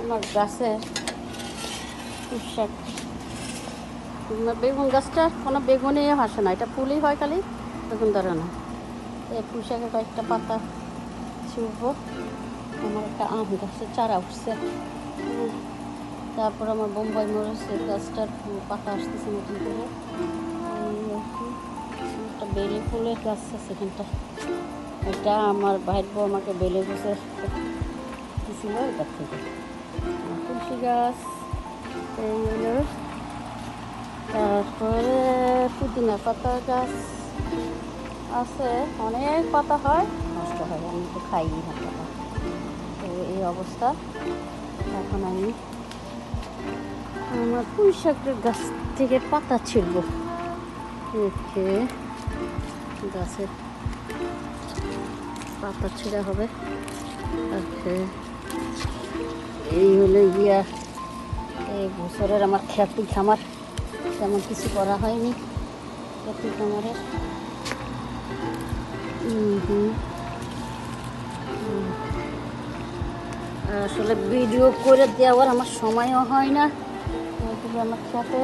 আমার গাছের পুঁইশাক, বেগুন গাছটা কোনো বেগুনই আসে না, এটা ফুলই হয় খালি, বেগুন ধরে না। এই পুঁইশাকের কয়েকটা পাতা ছিঁড়বো। আমার একটা আম গাছের চারা উঠছে, তারপর আমার বোম্বাই মরিচের গাছটার পাতা আসতেছে নতুন করে। একটা বেলি ফুলের গাছ আছে এখানটা, এটা আমার ভাইয়ের বউ আমাকে বেলে বসে দিয়েছিল এটার থেকে। তুলসী গাছ এই হলো, তারপরে পুদিনা পাতা গাছ আছে, অনেক পাতা হয়, নষ্ট হয়, আমি তো খাই না পাতা। তো এই অবস্থা। এখন আমি আমার পুঁই শাকের গাছ থেকে পাতা ছিঁড়ব, রেখে গাছের পাতা ছিঁড়া হবে। এই হলো গিয়া এই বছরের আমার খ্যাতি খামার, তেমন কিছু করা হয়নি খ্যাতি খামারের। আসলে ভিডিও করে দেওয়ার আমার সময়ও হয় না, আমার খেতে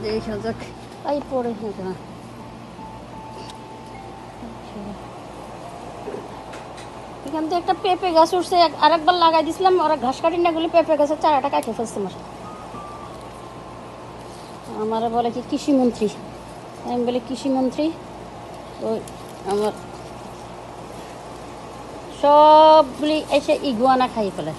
দেখা যাক এই পড়ে না। এখান থেকে একটা পেঁপে গাছ উঠছে, আরেকবার লাগাই দিয়েছিলাম, ওরা ঘাস কাটি না গুলি পেঁপে গাছের চারাটা কাটে ফেলছে। আমার বলে কি কৃষিমন্ত্রী, আমি বলি কৃষিমন্ত্রী, ওই আমার সবগুলি এসে ইগুয়ানা খাই ফেলে।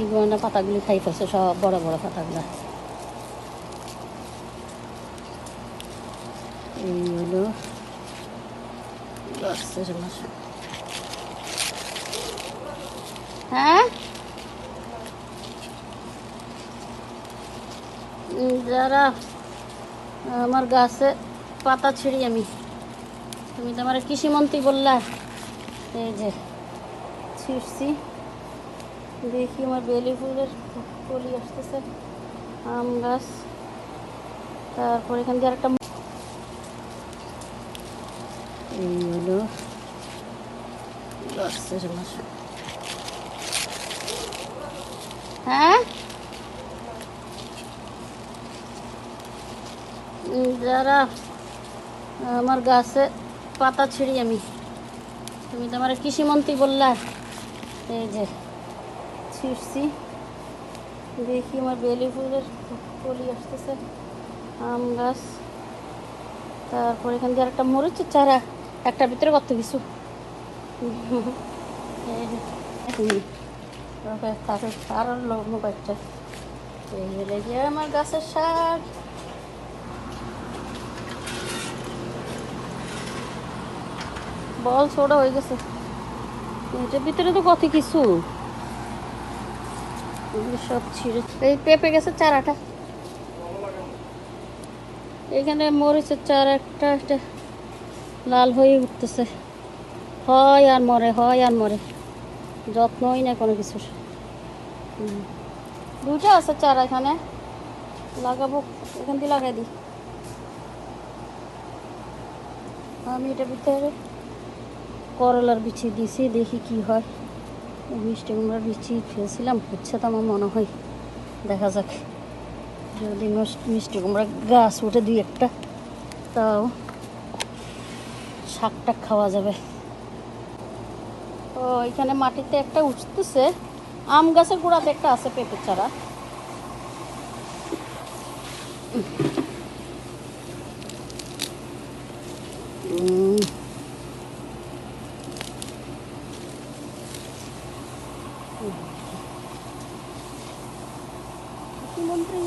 ইগুয়ানা পাতাগুলি খাই ফেলছে, সব বড় বড় পাতাগুলা। এই হলো হ্যাঁ, যারা আমার গাছে পাতা ছিঁড়ি আমি, তুমি তো আমার কৃষিমন্ত্রী বললা, এই যে ছিঁড়ছি, দেখি আমার বেলি ফুলের কলি আসতেছে, আম গাছ, তারপর এখান দিয়ে একটা, এই হলো গাছের মাছ। হ্যাঁ, যারা আমার গাছে পাতা ছিঁড়ি আমি, তুমি তো আমার কৃষিমন্ত্রী বললা, এই যে ছিঁড়ছি, দেখি আমার বেলি ফুলের কলি আসতেছে, আম গাছ, তারপর এখান দিয়ে একটা মরিচের চারা, একটার ভিতরে কত কিছু। আরো কয়েকটা, এই হলে গিয়ে আমার গাছের শাক। বল ছোট হয়ে গেছে, এটার ভিতরে তো কত কিছু, সব ছিঁড়ে। এই পেঁপে গেছে চারাটা, এখানে মরিচের চারা একটা একটা লাল হয়ে উঠতেছে, হয় আর মরে, হয় আর মরে, যত্নই না কোনো কিছুর। দুইটা আছে চারা এখানে, লাগাবো, এখান দিয়ে লাগাই দিই। আমি এটার ভিতরে করলার বিচি দিছি, দেখি কি হয়। মিষ্টি কুমড়ার বিচি খেয়েছিলাম, হচ্ছে তো আমার মনে হয়, দেখা যাক, যদি মিষ্টি কুমড়া গাছ উঠে দুই একটা, তাও শাকটা খাওয়া যাবে। তো এখানে মাটিতে একটা উঠতেছে, আম গাছের গোড়াতে একটা আছে পেঁপে চারা। মন্ত্রী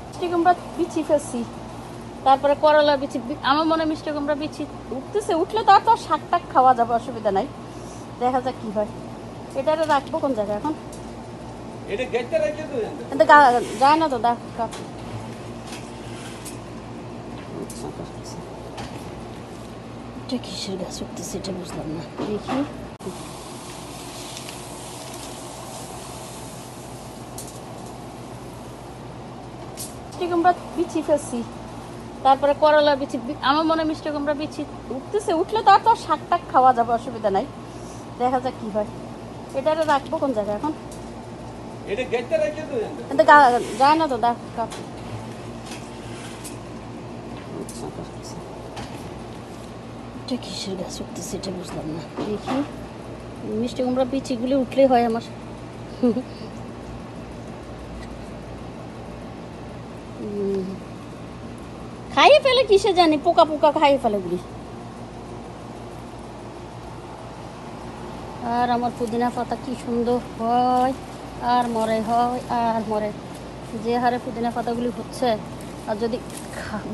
মিষ্টি কুমড়া বিচি ফেলছি, তারপরে করলা বিচি, আমার মনে হয় মিষ্টি কুমড়া বিচি উঠতেছে, উঠলে তো আর তো শাক টাক খাওয়া যাবে, অসুবিধা নাই, দেখা যাক কি হয়। এটা রাখবো কোন জায়গায় এখন, যায় না তো, দেখ এটা কিসের গাছ উঠতেছে এটা বুঝলাম না, দেখি। মিষ্টি কুমড়া বিচি ফেলছি, তারপরে করলা বিচি। আমার মনে হয় মিষ্টি কুমড়া বিচি উঠতেছে, উঠলে তো আর তো শাক টাক খাওয়া যাবে, অসুবিধা নাই। দেখা যাক কি হয়। এটা রাখবো কোন জায়গায় এখন? কিন্তু যায় না তো, দেখ এটা কিসের গাছ উঠতেছে এটা বুঝলাম না। দেখি মিষ্টি কুমড়া বিচিগুলি উঠলেই হয় আমার। খাইয়ে ফেলে কিসে জানি, পোকা পোকা খাইয়ে ফেলে গুলি। আর আমার পুদিনা পাতা কি সুন্দর হয়, আর মরে হয় আর মরে। যে হারে পুদিনা পাতাগুলি হচ্ছে, আর যদি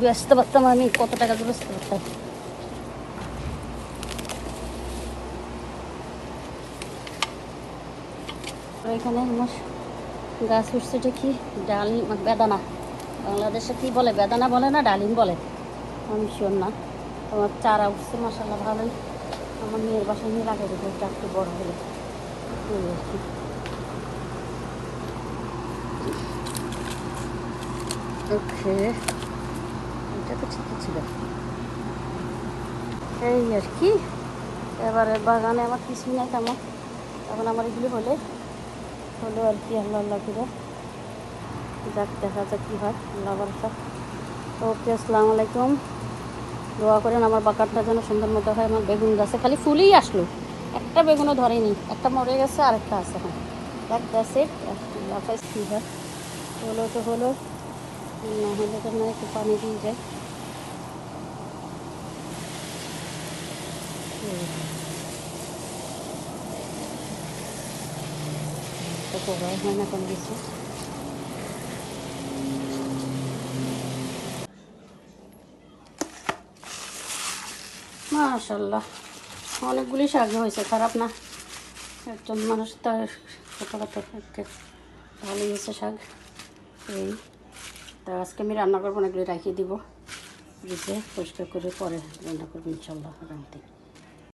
বেচতে পারতাম আমি কত টাকা দিয়ে বেচতে পারতাম। এখানে আমার গাছ উঠছে, এটা কি ডালিম, বেদানা। বাংলাদেশে কি বলে, বেদানা বলে না ডালিম বলে, আমি শিওর না। তোমার চারা উঠছে মাশাআল্লাহ ভালোই। আমার মেয়ের বাসায় নিয়ে লাগিয়ে দেবো, এটা একটু বড় হলে। ওকে, এটা তো ঠিকই ছিল। এই আর কি, এবারে বাগানে আমার কিছুই নাই তেমন। এখন আমার এগুলি হলো আর কি, আল্লাহ আল্লাহ করে যাক, দেখা যাক কী হয়, আল্লাহ ভরসা। ওকে, আসসালামু আলাইকুম। দোয়া করেন আমার বাগানটা যেন সুন্দর মতো হয়। আমার বেগুন গাছে খালি ফুলই আসলো, একটা বেগুনও ধরেনি, একটা মরে গেছে আর একটা আছে। এখন দেখ গাছে লাফাইস কী হয়। হলো তো হলো, না হলে তো না, একটু পানি দিয়ে যায়। তো করাই হয় না কোনো কিছু। মাশাআল্লাহ, অনেকগুলি শাক হয়েছে, খারাপ না। একজন মানুষ তার ছোটোখাটো একটা ভালোই হয়েছে শাক। এই তা আজকে আমি রান্না করবো না, এগুলি রাখিয়ে দিব ফ্রিজে, পরিষ্কার করে পরে রান্না করবো ইনশাআল্লাহ।